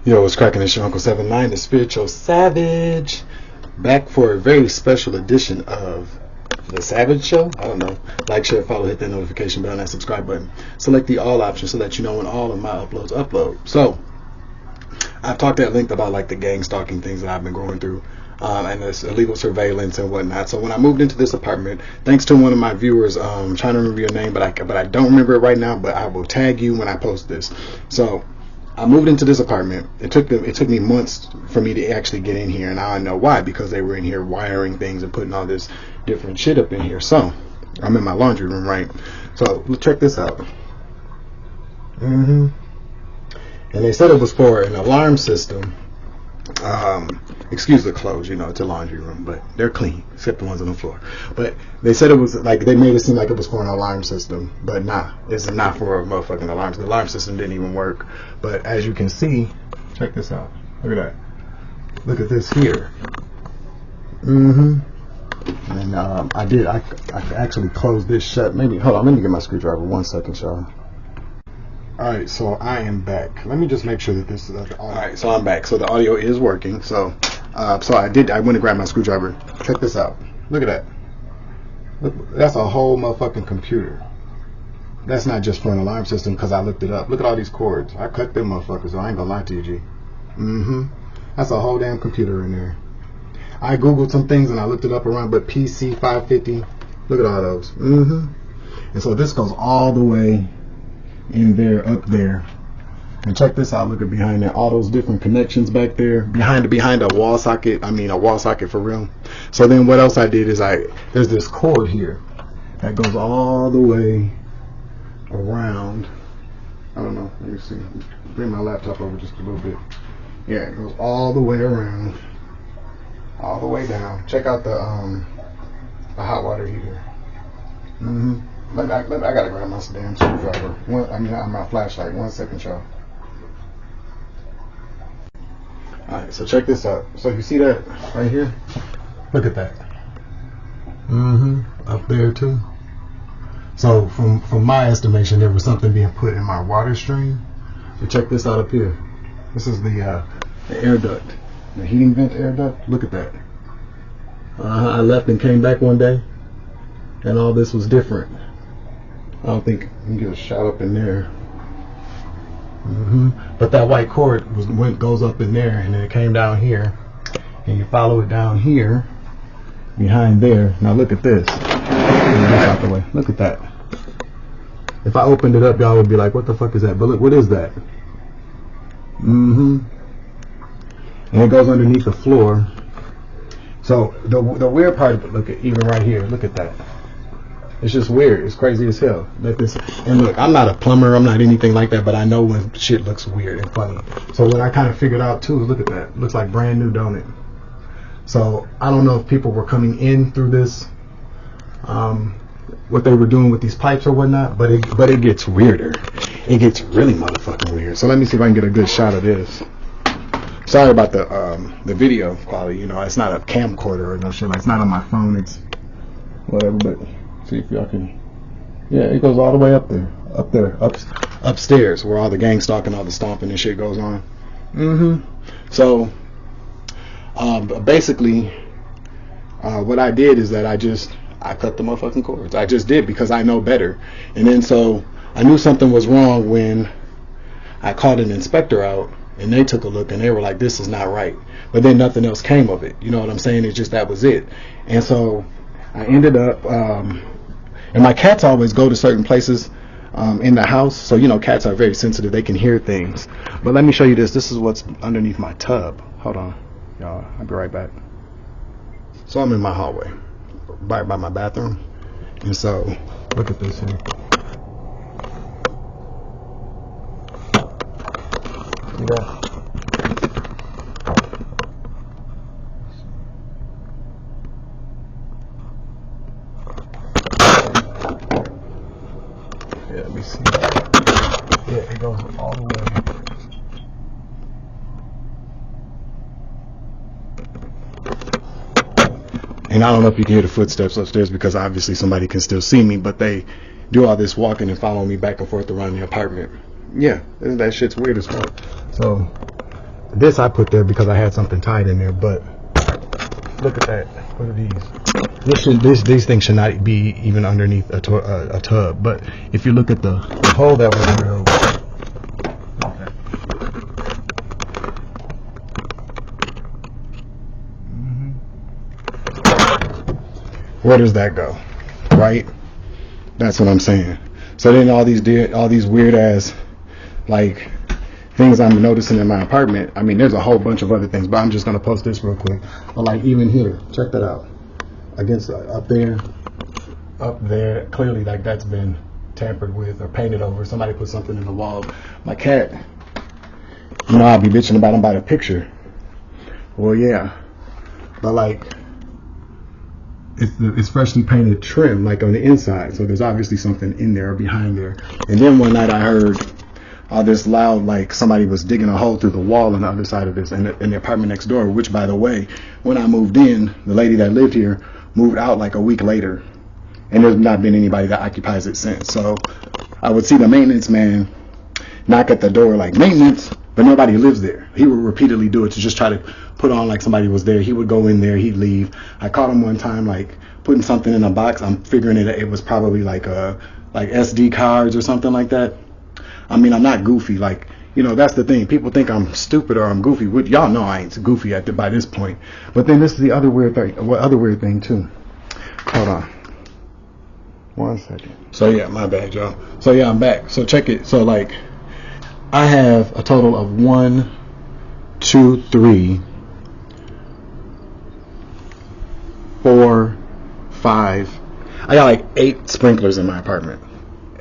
Yo, what's cracking? It's your Uncle 79, the Spiritual Savage, back for a very special edition of The Savage Show. I don't know. Like, share, follow, hit that notification bell and that subscribe button. Select the all option so that you know when all of my uploads upload. So, I've talked at length about like the gang stalking things that I've been going through, and this illegal surveillance and whatnot. So when I moved into this apartment, thanks to one of my viewers, trying to remember your name, but I don't remember it right now. But I will tag you when I post this. So I moved into this apartment. It took me months for me to actually get in here, and now I know why, because they were in here wiring things and putting all this different shit up in here. So I'm in my laundry room, right? So check this out. And they said it was for an alarm system. Excuse the clothes, you know, it's a laundry room, but they're clean, except the ones on the floor. But they said it was like, they made it seem like it was for an alarm system, but nah, it's not for a motherfucking alarm. The alarm system didn't even work. But as you can see, check this out. Look at that. Look at this here. And I actually closed this shut. Maybe, hold on, let me get my screwdriver. 1 second, y'all. Alright, so I am back. Let me just make sure that this is alright, so I'm back. So the audio is working. So I went and grabbed my screwdriver. Check this out. Look at that. Look, that's a whole motherfucking computer. That's not just for an alarm system, because I looked it up. Look at all these cords. I cut them motherfuckers, so I ain't gonna lie to you, G. That's a whole damn computer in there. I googled some things and I looked it up around, but PC 550. Look at all those. And so this goes all the way in there, up there, and check this out. Look at behind there, all those different connections back there, behind a wall socket. I mean, a wall socket for real. So then what else I did is there's this cord here that goes all the way around. I don't know, let me see, bring my laptop over just a little bit. Yeah, it goes all the way around, all the way down. Check out the hot water heater. I gotta grab my damn screwdriver. My flashlight. 1 second, y'all. Alright, so check this out. So you see that right here? Look at that. Up there too. So from my estimation, there was something being put in my water stream. So check this out up here. This is the air duct, the heating vent air duct. Look at that. I left and came back one day, and all this was different. I don't think you can get a shot up in there. But that white cord goes up in there, and then it came down here, and you follow it down here, behind there. Now look at this. Out the way. Look at that. If I opened it up, y'all would be like, "What the fuck is that?" But look, what is that? And it goes underneath the floor. So the weird part of it, look at even right here. Look at that. It's just weird. It's crazy as hell. And look, I'm not a plumber. I'm not anything like that. But I know when shit looks weird and funny. So what I kind of figured out too is, look at that. Looks like brand new, don't it? So I don't know if people were coming in through this, what they were doing with these pipes or whatnot. But it gets weirder. It gets really motherfucking weird. So let me see if I can get a good shot of this. Sorry about the video quality. You know, it's not a camcorder or no shit. Like, it's not on my phone. It's whatever. But see if y'all can. Yeah, it goes all the way up there, upstairs, where all the gang stalking, all the stomping and shit goes on. So basically, what I did is that I cut the motherfucking cords. I just did, because I know better. And then so I knew something was wrong when I called an inspector out, and they took a look and they were like, "This is not right." But then nothing else came of it. You know what I'm saying? It's just that was it. And so I ended up, and my cats always go to certain places in the house. So, you know, cats are very sensitive. They can hear things. But let me show you this. This is what's underneath my tub. Hold on, y'all. I'll be right back. So I'm in my hallway, by my bathroom. And so, look at this here. See that? Yeah, let me see. Yeah, it goes all the way. And I don't know if you can hear the footsteps upstairs, because obviously somebody can still see me, but they do all this walking and following me back and forth around the apartment. Yeah, that shit's weird as fuck. So this I put there because I had something tied in there, but look at that. What are these? These things should not be even underneath a tub. But if you look at the hole that was drilled, where does that go? Right? That's what I'm saying. So then all these weird ass like things I'm noticing in my apartment. I mean, there's a whole bunch of other things, but I'm just gonna post this real quick. But like even here, check that out. Against up there, clearly like that's been tampered with or painted over. Somebody put something in the wall. My cat, you know, I'll be bitching about him by the picture. Well, yeah, but like it's freshly painted trim, like on the inside. So there's obviously something in there or behind there. And then one night I heard all this loud, like somebody was digging a hole through the wall on the other side of this in the apartment next door, which by the way, when I moved in, the lady that lived here moved out like a week later, and there's not been anybody that occupies it since. So I would see the maintenance man knock at the door like maintenance, but nobody lives there. He would repeatedly do it to just try to put on like somebody was there. He would go in there, he'd leave. I caught him one time like putting something in a box. I'm figuring it was probably like SD cards or something like that. I mean, I'm not goofy. Like, you know, that's the thing. People think I'm stupid or I'm goofy. Y'all know I ain't goofy by this point. But then this is the other weird thing too. Hold on. 1 second. So yeah, my bad, y'all. So yeah, I'm back. So check it. So like, I have a total of 1, 2, 3, 4, 5. I got like 8 sprinklers in my apartment.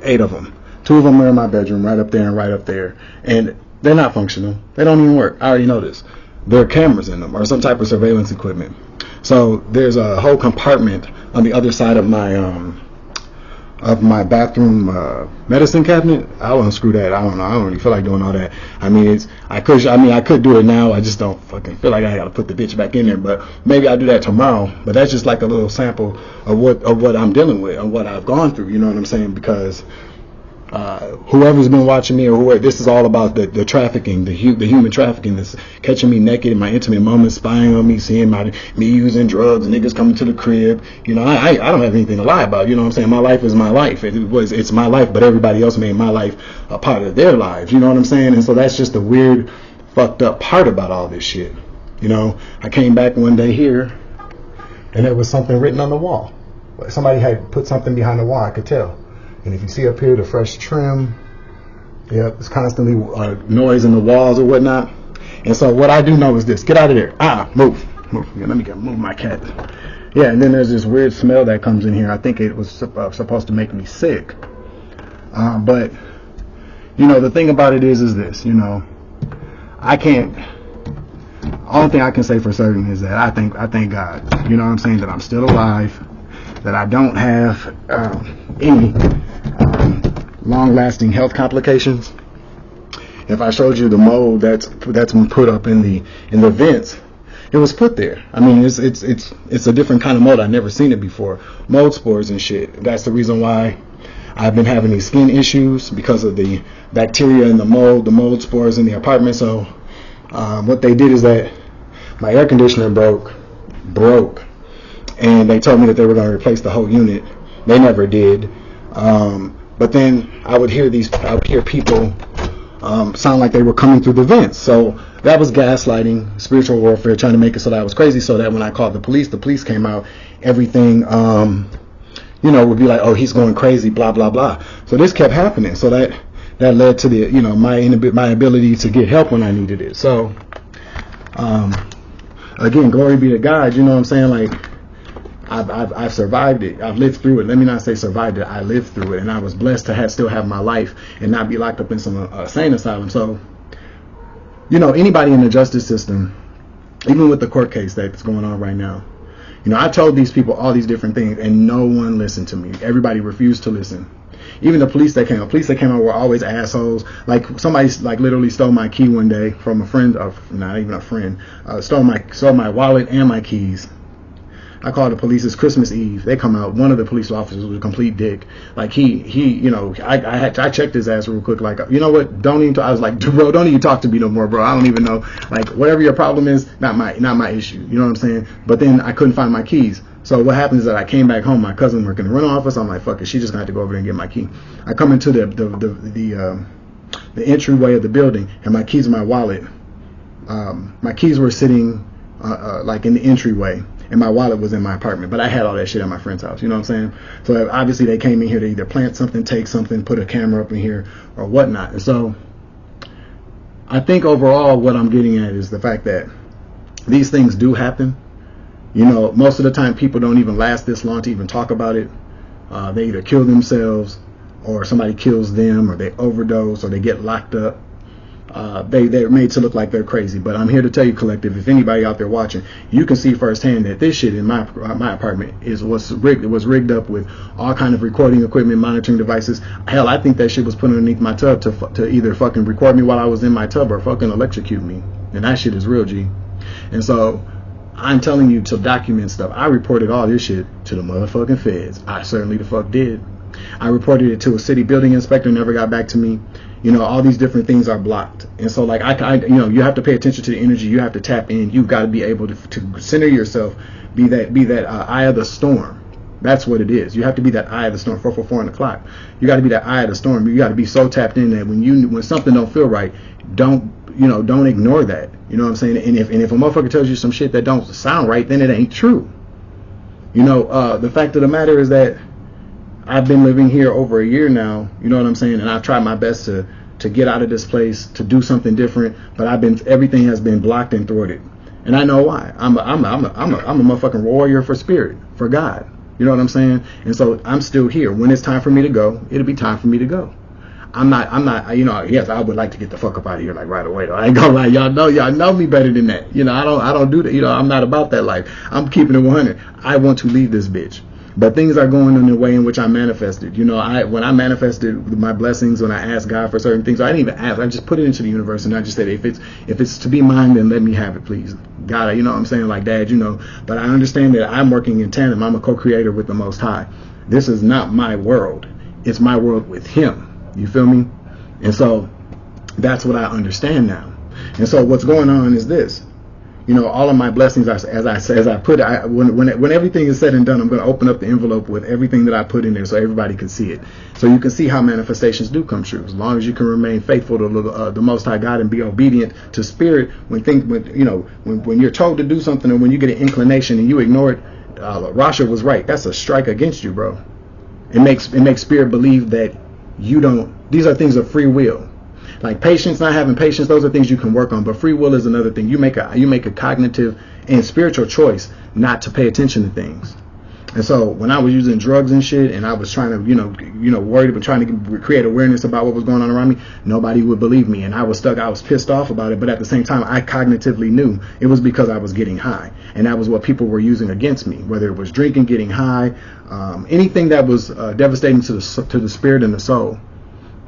8 of them. 2 of them are in my bedroom, right up there and right up there. And they're not functional. They don't even work. I already know this. There are cameras in them or some type of surveillance equipment. So there's a whole compartment on the other side of my bathroom medicine cabinet. I'll unscrew that. I don't know. I don't really feel like doing all that. I mean, I could do it now. I just don't fucking feel like I gotta put the bitch back in there. But maybe I'll do that tomorrow. But that's just like a little sample of what I'm dealing with, of what I've gone through. You know what I'm saying? Because whoever's been watching me or whoever, this is all about the trafficking, the human trafficking, that's catching me naked in my intimate moments, spying on me, seeing me using drugs, niggas coming to the crib. You know, I don't have anything to lie about. You know what I'm saying? My life is my life. It's my life, but everybody else made my life a part of their lives. You know what I'm saying? And so that's just the weird, fucked up part about all this shit. You know, I came back one day here, and there was something written on the wall. Somebody had put something behind the wall. I could tell. And if you see up here the fresh trim, yeah, it's constantly noise in the walls or whatnot. And so what I do know is this: get out of there. Move. Yeah, let me move my cat. Yeah, and then there's this weird smell that comes in here. I think it was supposed to make me sick. But you know, the thing about it is this: you know, I can't. Only thing I can say for certain is that I thank God. You know what I'm saying? That I'm still alive. That I don't have any long-lasting health complications. If I showed you the mold that's been put up in the vents, it was put there. I mean, it's a different kind of mold. I've never seen it before. Mold spores and shit. That's the reason why I've been having these skin issues, because of the bacteria and the mold spores in the apartment. So what they did is that my air conditioner broke. And they told me that they were going to replace the whole unit. They never did. But then I would hear people sound like they were coming through the vents. So that was gaslighting, spiritual warfare, trying to make it so that I was crazy, so that when I called the police came out, everything, would be like, oh, he's going crazy, blah, blah, blah. So this kept happening. So that led to the, my ability to get help when I needed it. So, again, glory be to God, you know what I'm saying? Like, I've survived it. I've lived through it. Let me not say survived it. I lived through it, and I was blessed to still have my life and not be locked up in some insane asylum. So, anybody in the justice system, even with the court case that's going on right now, I told these people all these different things, and no one listened to me. Everybody refused to listen. Even the police that came out were always assholes. Like, somebody literally stole my key one day from a friend, not even a friend. Stole my wallet and my keys. I called the police. It's Christmas Eve. They come out. One of the police officers was a complete dick. Like he, I checked his ass real quick. Like, you know what? Don't even. I was like, bro, don't even talk to me no more, bro. I don't even know. Like, whatever your problem is, not my issue. You know what I'm saying? But then I couldn't find my keys. So what happens is that I came back home. My cousin worked in the rental office. I'm like, fuck it. She just gonna have to go over there and get my key. I come into the entryway of the building, and my keys in my wallet. My keys were sitting like in the entryway, and my wallet was in my apartment. But I had all that shit at my friend's house. You know what I'm saying? So obviously they came in here to either plant something, take something, put a camera up in here, or whatnot. And so I think overall what I'm getting at is the fact that these things do happen. You know, most of the time people don't even last this long to even talk about it. They either kill themselves, or somebody kills them, or they overdose, or they get locked up. They're made to look like they're crazy. But I'm here to tell you, collective, if anybody out there watching, you can see firsthand that this shit in my apartment was rigged up with all kind of recording equipment, monitoring devices. Hell, I think that shit was put underneath my tub to either fucking record me while I was in my tub or fucking electrocute me. And that shit is real, G. And so I'm telling you to document stuff. I reported all this shit to the motherfucking feds. I certainly the fuck did. I reported it to a city building inspector, never got back to me. You know, all these different things are blocked. And so, like, you have to pay attention to the energy. You have to tap in. You've got to be able to center yourself, be that eye of the storm. That's what it is. You have to be that eye of the storm. 444 on the clock. You got to be that eye of the storm. You got to be so tapped in that when something don't feel right, don't ignore that. You know what I'm saying? And if a motherfucker tells you some shit that don't sound right, then it ain't true. You know, the fact of the matter is that I've been living here over a year now, you know what I'm saying, and I've tried my best to get out of this place, to do something different, but everything has been blocked and thwarted, and I know why. I'm a motherfucking warrior for spirit, for God, you know what I'm saying, and so I'm still here. When it's time for me to go, it'll be time for me to go. I'm not, you know, yes, I would like to get the fuck up out of here like right away though. I ain't gonna lie, y'all know me better than that. You know, I don't do that. You know, I'm not about that life. I'm keeping it 100. I want to leave this bitch. But things are going in the way in which I manifested. You know, when I manifested my blessings, when I asked God for certain things, I didn't even ask. I just put it into the universe, and I just said, if it's to be mine, then let me have it, please. God, you know what I'm saying? Like, Dad, you know. But I understand that I'm working in tandem. I'm a co-creator with the Most High. This is not my world. It's my world with Him. You feel me? And so that's what I understand now. And so what's going on is this. You know, all of my blessings, when everything is said and done, I'm going to open up the envelope with everything that I put in there so everybody can see it. So you can see how manifestations do come true. As long as you can remain faithful to the Most High God and be obedient to Spirit, when you're told to do something, or when you get an inclination and you ignore it, Rasha was right. That's a strike against you, bro. It makes Spirit believe that you don't. These are things of free will. Like patience, not having patience, those are things you can work on. But free will is another thing. You make a cognitive and spiritual choice not to pay attention to things. And so when I was using drugs and shit, and I was trying to, worried about trying to create awareness about what was going on around me, nobody would believe me. And I was stuck. I was pissed off about it. But at the same time, I cognitively knew it was because I was getting high. And that was what people were using against me, whether it was drinking, getting high, anything that was devastating to the spirit and the soul.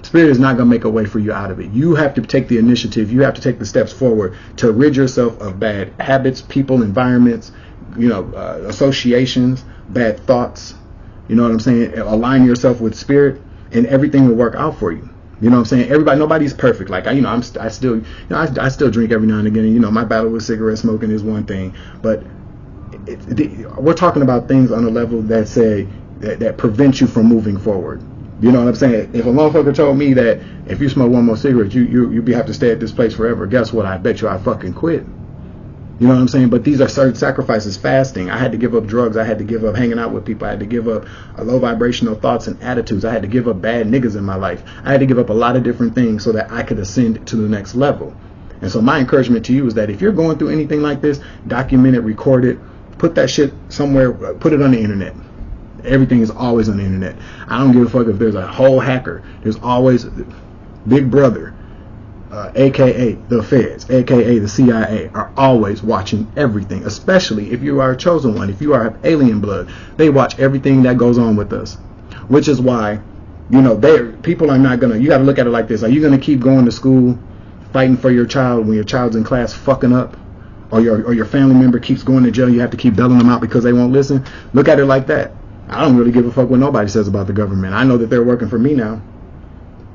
Spirit is not going to make a way for you out of it. You have to take the initiative. You have to take the steps forward to rid yourself of bad habits, people, environments, associations, bad thoughts. You know what I'm saying? Align yourself with Spirit, and everything will work out for you. You know what I'm saying? Nobody's perfect. Like I still drink every now and again. And, my battle with cigarette smoking is one thing, but we're talking about things on a level that prevent you from moving forward. You know what I'm saying? If a motherfucker told me that if you smoke one more cigarette, you have to stay at this place forever, guess what? I bet you I fucking quit. You know what I'm saying? But these are certain sacrifices. Fasting. I had to give up drugs. I had to give up hanging out with people. I had to give up low vibrational thoughts and attitudes. I had to give up bad niggas in my life. I had to give up a lot of different things so that I could ascend to the next level. And so my encouragement to you is that if you're going through anything like this, document it, record it, put that shit somewhere, put it on the internet. Everything is always on the internet. I don't give a fuck if there's a whole hacker. There's always Big Brother, aka the feds, aka the CIA, are always watching everything, especially if you are a chosen one, if you are alien blood. They watch everything that goes on with us, which is why, people are not gonna, you gotta look at it like this. Are you gonna keep going to school, fighting for your child when your child's in class fucking up? or your family member keeps going to jail, you have to keep bailing them out because they won't listen. Look at it like that. I don't really give a fuck what nobody says about the government. I know that they're working for me now,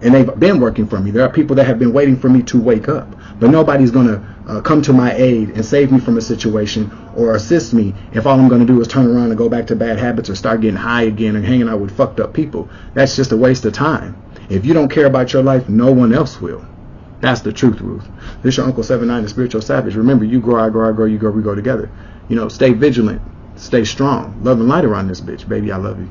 and they've been working for me. There are people that have been waiting for me to wake up, but nobody's going to come to my aid and save me from a situation or assist me if all I'm going to do is turn around and go back to bad habits or start getting high again and hanging out with fucked up people. That's just a waste of time. If you don't care about your life, no one else will. That's the truth, Ruth. This is your Uncle 79, the Spiritual Savage. Remember, you grow, I grow, I grow, you grow, we grow together. You know, stay vigilant, stay strong. Love and light around this bitch. Baby, I love you.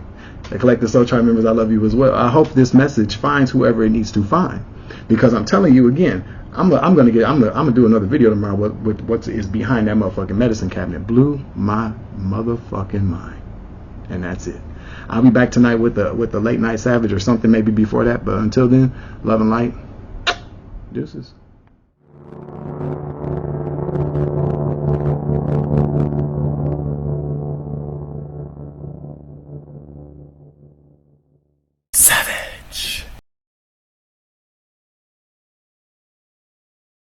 The Collective Soul Tribe members, I love you as well. I hope this message finds whoever it needs to find, because I'm telling you again, I'm gonna do another video tomorrow with what is behind that motherfucking medicine cabinet. Blew my motherfucking mind, and that's it. I'll be back tonight with the late night savage or something maybe before that, but until then, love and light. Deuces.